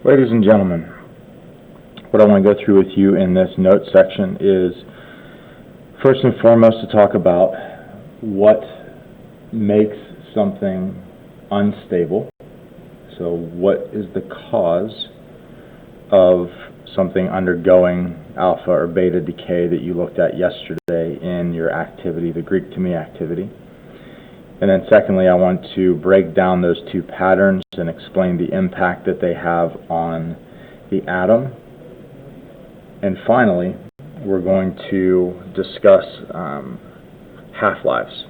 Ladies and gentlemen, what I want to go through with you in this note section is first and foremost to talk about what makes something unstable. So what is the cause of something undergoing alpha or beta decay that you looked at yesterday in your activity, the Greek to me activity. And then secondly, I want to break down those two patterns and explain the impact that they have on the atom. And finally, we're going to discuss half-lives.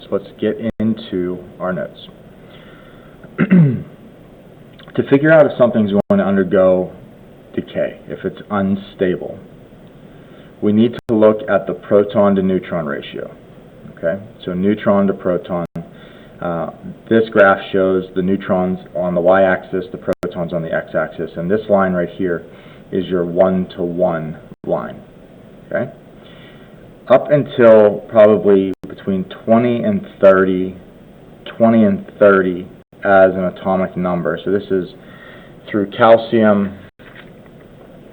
So let's get into our notes. To figure out if something's going to undergo decay, if it's unstable, we need to look at the proton to neutron ratio. Okay, so neutron to proton. This graph shows the neutrons on the y-axis, the protons on the x-axis, and this line right here is your 1-to-1 line. Okay, up until probably between 20 and 30 as an atomic number. So this is through calcium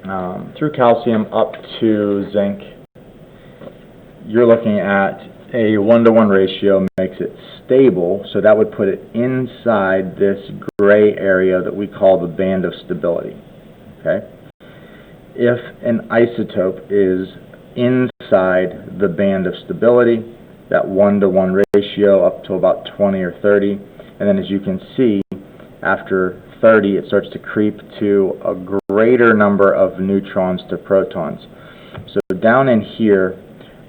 up to zinc. You're looking at a 1-to-1 ratio makes it stable, so that would put it inside this gray area that we call the band of stability. Okay? If an isotope is inside the band of stability, that 1-to-1 ratio up to about 20 or 30, and then as you can see, after 30 it starts to creep to a greater number of neutrons to protons. So down in here,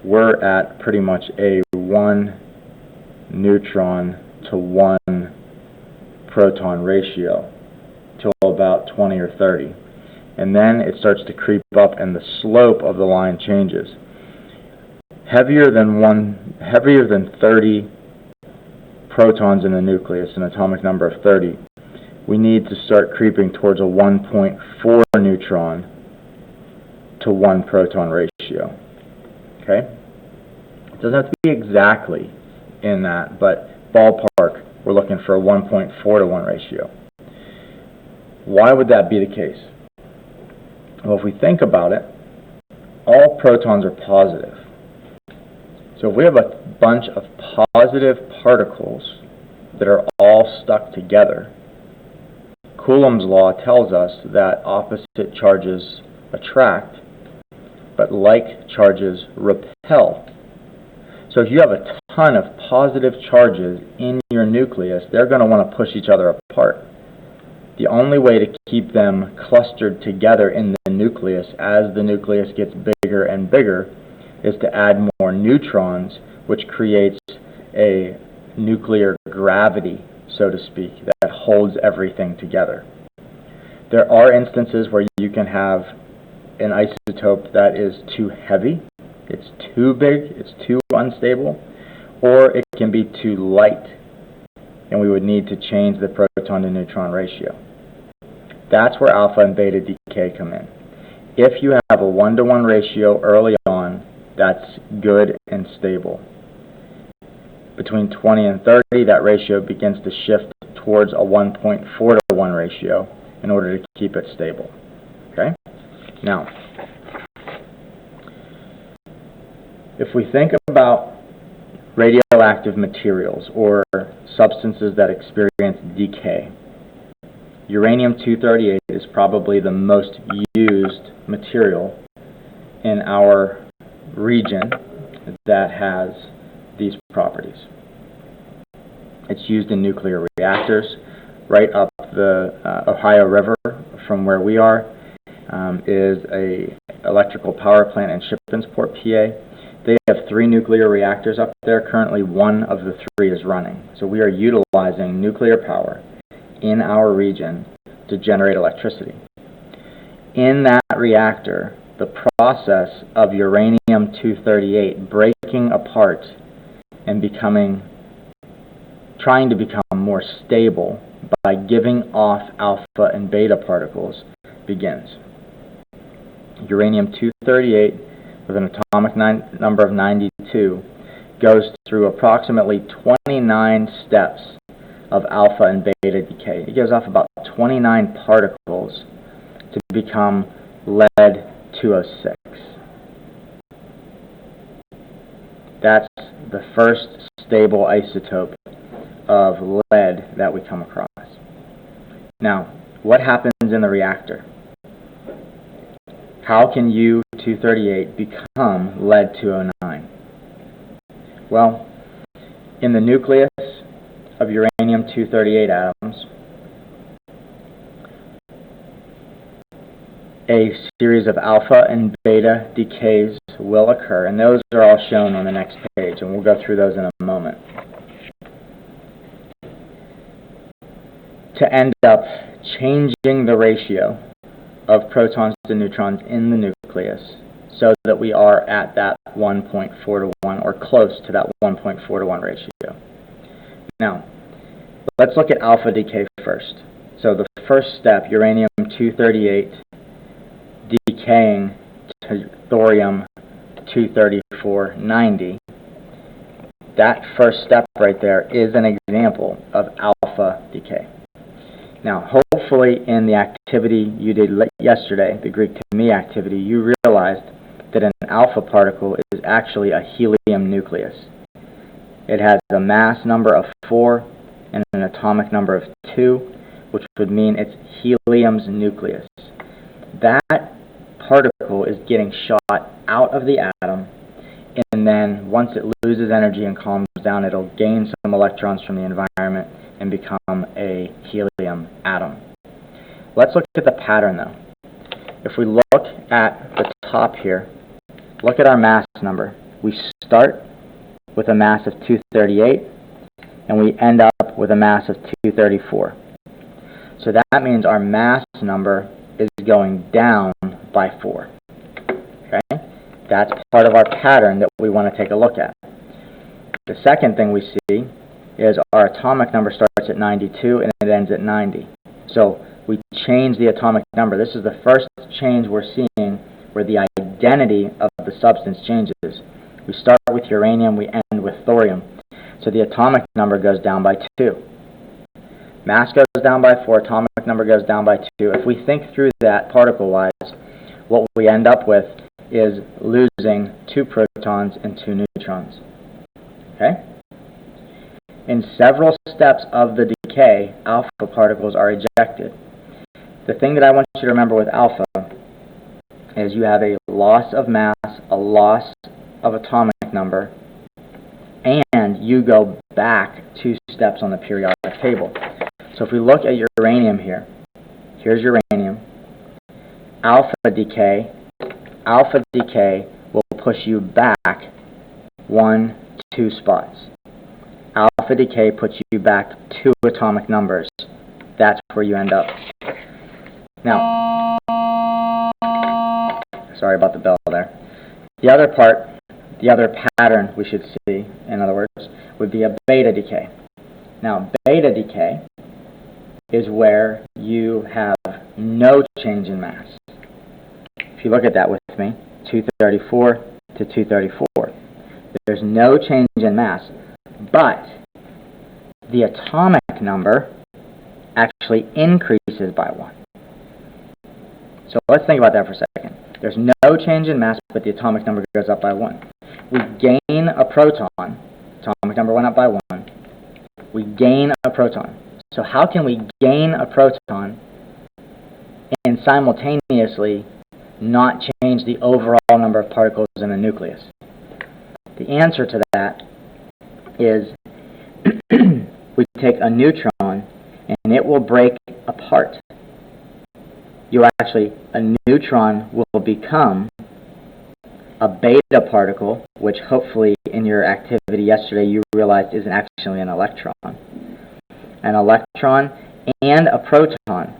we're at pretty much a 1 neutron to 1 proton ratio till about 20 or 30. And then it starts to creep up and the slope of the line changes. Heavier than 30 protons in the nucleus, an atomic number of 30, we need to start creeping towards a 1.4 neutron to 1 proton ratio. Okay? It doesn't have to be exactly in that, but ballpark, we're looking for a 1.4 to 1 ratio. Why would that be the case? Well, if we think about it, all protons are positive. So if we have a bunch of positive particles that are all stuck together, Coulomb's law tells us that opposite charges attract, but like charges repel. So if you have a ton of positive charges in your nucleus, they're going to want to push each other apart. The only way to keep them clustered together in the nucleus as the nucleus gets bigger and bigger is to add more neutrons, which creates a nuclear gravity, so to speak, that holds everything together. There are instances where you can have an isotope that is too heavy, it's too big, it's too unstable, or it can be too light, and we would need to change the proton to neutron ratio. That's where alpha and beta decay come in. If you have a 1-to-1 ratio early on, that's good and stable. Between 20 and 30, that ratio begins to shift towards a 1.4 to 1 ratio in order to keep it stable. Okay? Now, if we think about radioactive materials or substances that experience decay, uranium-238 is probably the most used material in our region that has these properties. It's used in nuclear reactors. Right up the Ohio River from where we are is a electrical power plant in Shippensport, PA. They have 3 nuclear reactors up there. Currently, 1 of the 3 is running. So we are utilizing nuclear power in our region to generate electricity. In that reactor, the process of uranium-238 breaking apart and trying to become more stable by giving off alpha and beta particles begins. Uranium-238 with an atomic number of 92 goes through approximately 29 steps of alpha and beta decay. It gives off about 29 particles to become lead 206. That's the first stable isotope of lead that we come across. Now, what happens in the reactor? How can U-238 become lead 209? Well, in the nucleus of uranium-238 atoms, a series of alpha and beta decays will occur, and those are all shown on the next page, and we'll go through those in a moment, to end up changing the ratio of protons to neutrons in the nucleus so that we are at that 1.4 to 1 or close to that 1.4 to 1 ratio. Now, let's look at alpha decay first. So the first step, uranium-238 decaying to thorium-234-90, that first step right there is an example of alpha decay. Now, hopefully in the activity you did yesterday, the Greek to me activity, you realized that an alpha particle is actually a helium nucleus. It has a mass number of 4 and an atomic number of 2, which would mean it's helium's nucleus. That particle is getting shot out of the atom, and then once it loses energy and calms down, it'll gain some electrons from the environment and become a helium atom. Let's look at the pattern though. If we look at the top here, look at our mass number. We start with a mass of 238 and we end up with a mass of 234. So that means our mass number is going down by 4. Okay? That's part of our pattern that we want to take a look at. The second thing we see is our atomic number starts at 92 and it ends at 90. So we change the atomic number. This is the first change we're seeing where the identity of the substance changes. We start with uranium, we end with thorium. So the atomic number goes down by 2. Mass goes down by 4, atomic number goes down by 2. If we think through that particle-wise, what we end up with is losing 2 protons and 2 neutrons. Okay? In several steps of the decay, alpha particles are ejected. The thing that I want you to remember with alpha is you have a loss of mass, a loss of atomic number, and you go back 2 steps on the periodic table. So if we look at uranium here, here's uranium. Alpha decay will push you back 1, 2 spots. Alpha decay puts you back 2 atomic numbers. That's where you end up. Now, sorry about the bell there. The other part, the other pattern we should see, in other words, would be a beta decay. Now, beta decay is where you have no change in mass. If you look at that with me, 234 to 234. There's no change in mass, but the atomic number actually increases by 1. So let's think about that for a second. There's no change in mass, but the atomic number goes up by 1. We gain a proton. Atomic number went up by 1. We gain a proton. So how can we gain a proton and simultaneously not change the overall number of particles in the nucleus? The answer to that is we take a neutron and it will break apart. A neutron will become a beta particle, which hopefully in your activity yesterday you realized isn't actually an electron. An electron and a proton.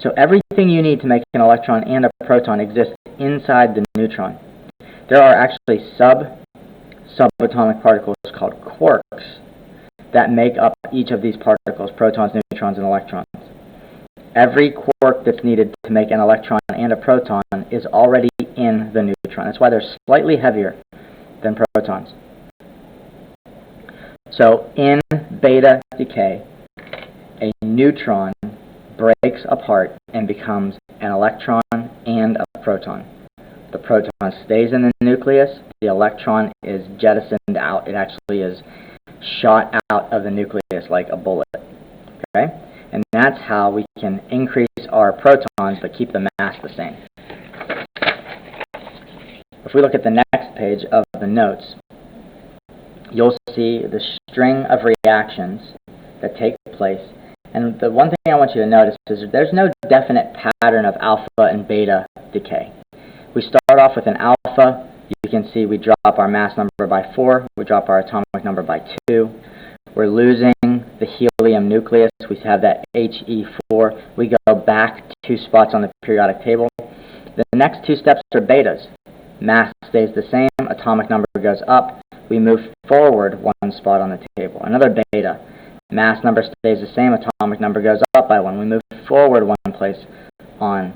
So everything you need to make an electron and a proton exists inside the neutron. There are actually subatomic particles called quarks that make up each of these particles, protons, neutrons, and electrons. Every quark that's needed to make an electron and a proton is already in the neutron. That's why they're slightly heavier than protons. So in beta decay, a neutron breaks apart and becomes an electron and a proton. The proton stays in the nucleus, the electron is jettisoned out. It actually is shot out of the nucleus like a bullet. Okay? And that's how we can increase our protons but keep the mass the same. If we look at the next page of the notes, you'll see the string of reactions that take place. And the one thing I want you to notice is there's no definite pattern of alpha and beta decay. We start off with an alpha. You can see we drop our mass number by 4. We drop our atomic number by 2. We're losing the helium nucleus. We have that He4. We go back 2 spots on the periodic table. The next 2 steps are betas. Mass stays the same. Atomic number goes up. We move forward 1 spot on the table. Another beta. Mass number stays the same. Atomic number goes up by 1. We move forward 1 place on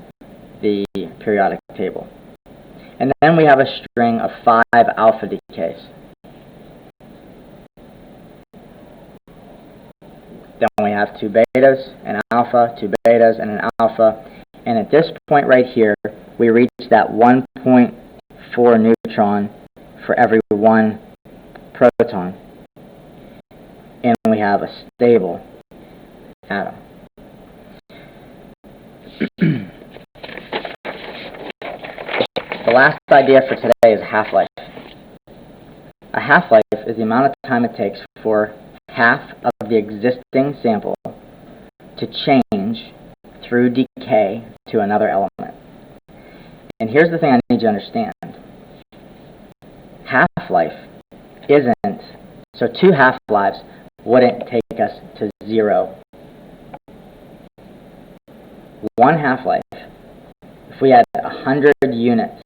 the periodic table. And then we have a string of 5 alpha decays. Then we have 2 betas, an alpha, 2 betas, and an alpha. And at this point right here, we reach that 1.4 neutron for every 1 proton. And we have a stable atom. The last idea for today is half-life. A half-life is the amount of time it takes for half of the existing sample to change through decay to another element. And here's the thing I need you to understand. Half-life isn't, so 2 half-lives wouldn't take us to 0. 1 half-life, if we had 100 units,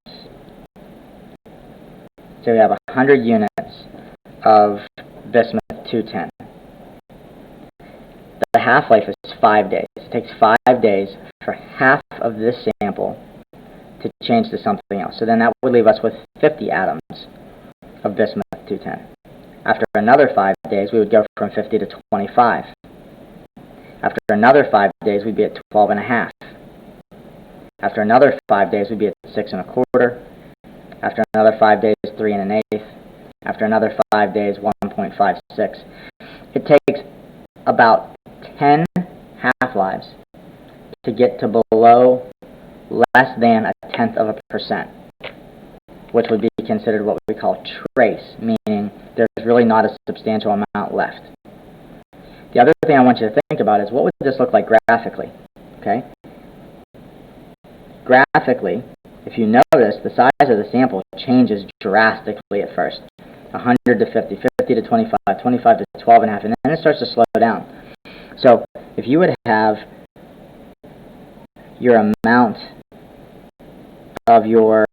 so we have 100 units of bismuth-210. The half-life is 5 days. It takes 5 days for half of this sample to change to something else. So then that would leave us with 50 atoms of bismuth-210. After another 5 days, we would go from 50 to 25. After another 5 days, we'd be at 12 and a half. After another 5 days, we'd be at 6 and a quarter. After another 5 days, 3 and an eighth. After another 5 days, 1.56. It takes about 10 half-lives to get to below less than 0.1%, which would be considered what we call trace, meaning there's really not a substantial amount left. The other thing I want you to think about is what would this look like graphically? Okay? Graphically, if you notice, the size of the sample changes drastically at first. 100 to 50, 50 to 25, 25 to 12 and a half, and then it starts to slow down. So if you would have your amount of your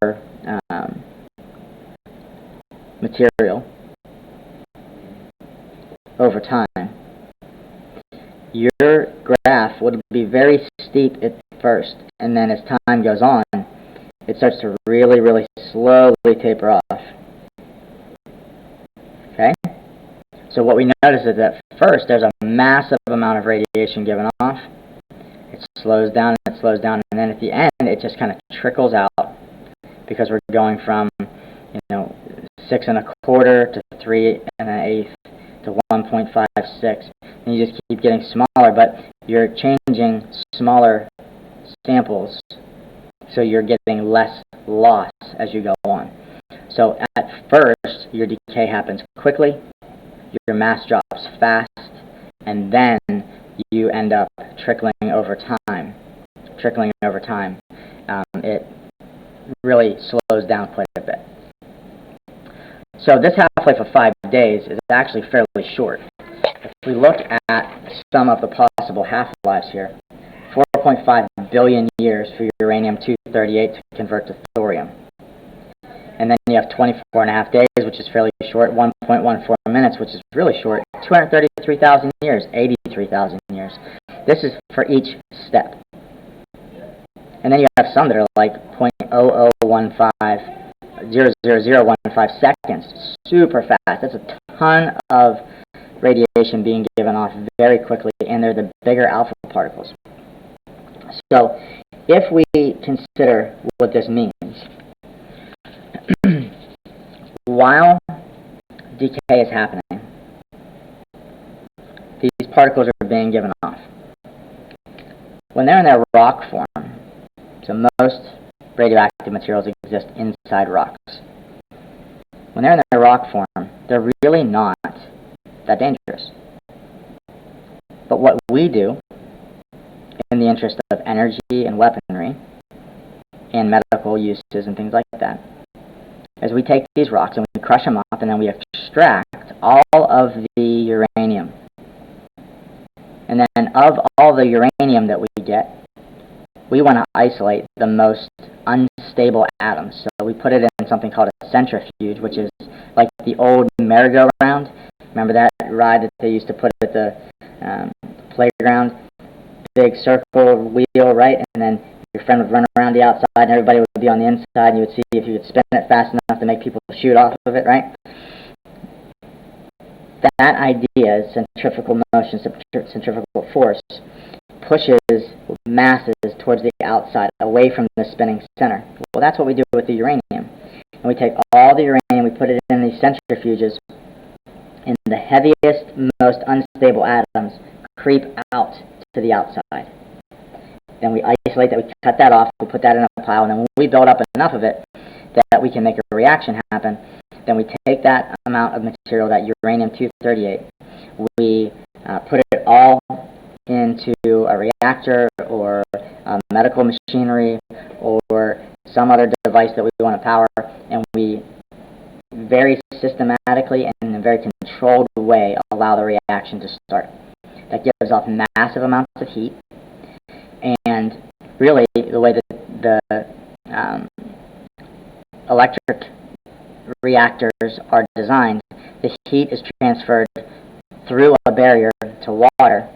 material over time, your graph would be very steep at first, and then as time goes on, it starts to really, really slowly taper off. Okay? So what we notice is that first there's a massive amount of radiation given off. It slows down and it slows down, and then at the end it just kind of trickles out because we're going from 6 and a quarter to 3 and an eighth to 1.56, and you just keep getting smaller, but you're changing smaller samples, so you're getting less loss as you go on. So at first, your decay happens quickly, your mass drops fast, and then you end up trickling over time. It really slows down quite a bit. So this half-life of 5 days is actually fairly short. If we look at some of the possible half-lives here, 4.5 billion years for uranium-238 to convert to thorium. And then you have 24 and a half days, which is fairly short, 1.14 minutes, which is really short, 233,000 years, 83,000 years. This is for each step. And then you have some that are like 0.0015 seconds, super fast. That's a ton of radiation being given off very quickly, and they're the bigger alpha particles. So if we consider what this means, while decay is happening, these particles are being given off. When they're in their rock form, so most radioactive materials exist inside rocks. When they're in their rock form, they're really not that dangerous. But what we do, in the interest of energy and weaponry, and medical uses and things like that, is we take these rocks and we crush them up, and then we extract all of the uranium. And then of all the uranium that we get, we want to isolate the most unstable atoms. So we put it in something called a centrifuge, which is like the old merry-go-round. Remember that ride that they used to put at the playground? Big circle wheel, right? And then your friend would run around the outside and everybody would be on the inside, and you would see if you could spin it fast enough to make people shoot off of it, right? That idea, centrifugal motion, centrifugal force, pushes masses towards the outside, away from the spinning center. Well, that's what we do with the uranium. And we take all the uranium, we put it in these centrifuges, and the heaviest, most unstable atoms creep out to the outside. Then we isolate that, we cut that off, we put that in a pile, and then when we build up enough of it that we can make a reaction happen, then we take that amount of material, that uranium-238, we put it all into a reactor or medical machinery or some other device that we want to power, and we very systematically and in a very controlled way allow the reaction to start. That gives off massive amounts of heat, and really the way that the electric reactors are designed, the heat is transferred through a barrier to water.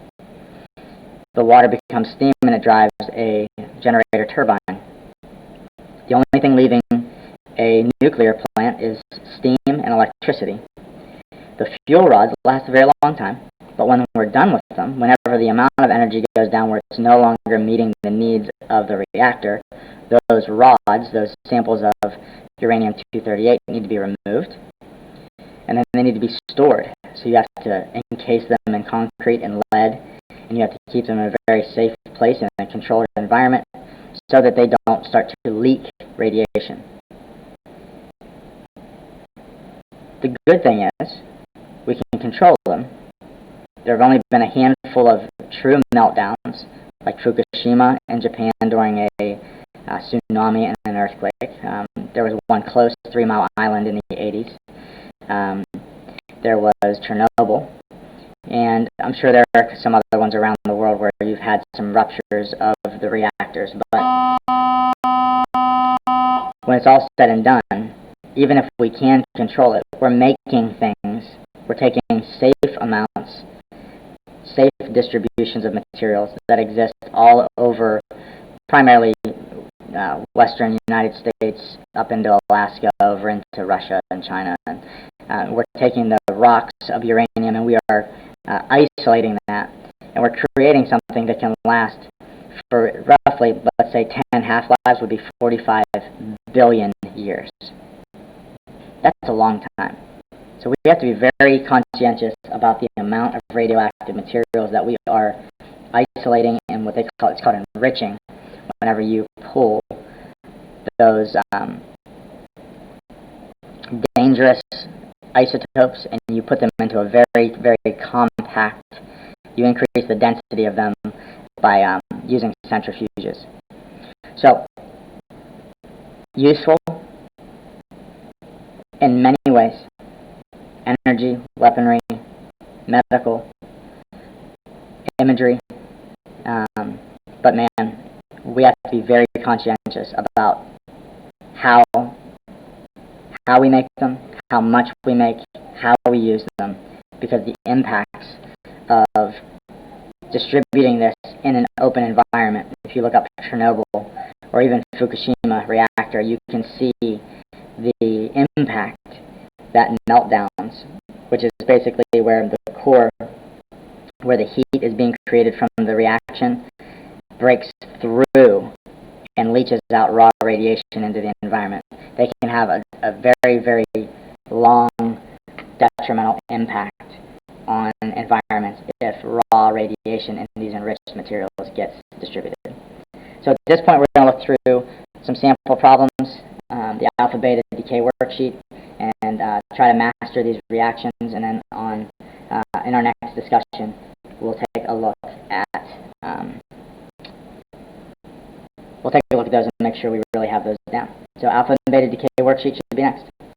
The water becomes steam and it drives a generator turbine. The only thing leaving a nuclear plant is steam and electricity. The fuel rods last a very long time, but when we're done with them, whenever the amount of energy goes down where it's no longer meeting the needs of the reactor, those rods, those samples of uranium-238 need to be removed, and then they need to be stored. So you have to encase them in concrete and lead, and you have to keep them in a very safe place in a controlled environment so that they don't start to leak radiation. The good thing is, we can control them. There have only been a handful of true meltdowns, like Fukushima in Japan during a tsunami and an earthquake. There was one close to 3 Mile Island in the 80s. There was Chernobyl, and I'm sure there are some other ones around the world where you've had some ruptures of the reactors. But when it's all said and done, even if we can control it, we're making things, we're taking safe amounts, safe distributions of materials that exist all over, primarily western United States, up into Alaska, over into Russia and China. And we're taking the rocks of uranium and we are isolating that, and we're creating something that can last for roughly, let's say 10 half-lives would be 45 billion years. That's a long time. So we have to be very conscientious about the amount of radioactive materials that we are isolating and what they call, it's called enriching, whenever you pull those dangerous isotopes and you put them into a very, very compact, you increase the density of them by using centrifuges. So, useful in many ways. Energy, weaponry, medical, imagery. But man, we have to be very conscientious about how we make them, how much we make, how we use them, because the impacts of distributing this in an open environment, if you look up Chernobyl or even Fukushima reactor, you can see the impact that meltdowns which is basically where the core, where the heat is being created from the reaction, breaks through and leaches out raw radiation into the environment. They can have a very, very long detrimental impact on environments if raw radiation in these enriched materials gets distributed. So at this point, we're going to look through some sample problems, the alpha-beta decay worksheet, and try to master these reactions. And then in our next discussion, we'll take a look at those and make sure we really have those down. So alpha and beta decay worksheet should be next.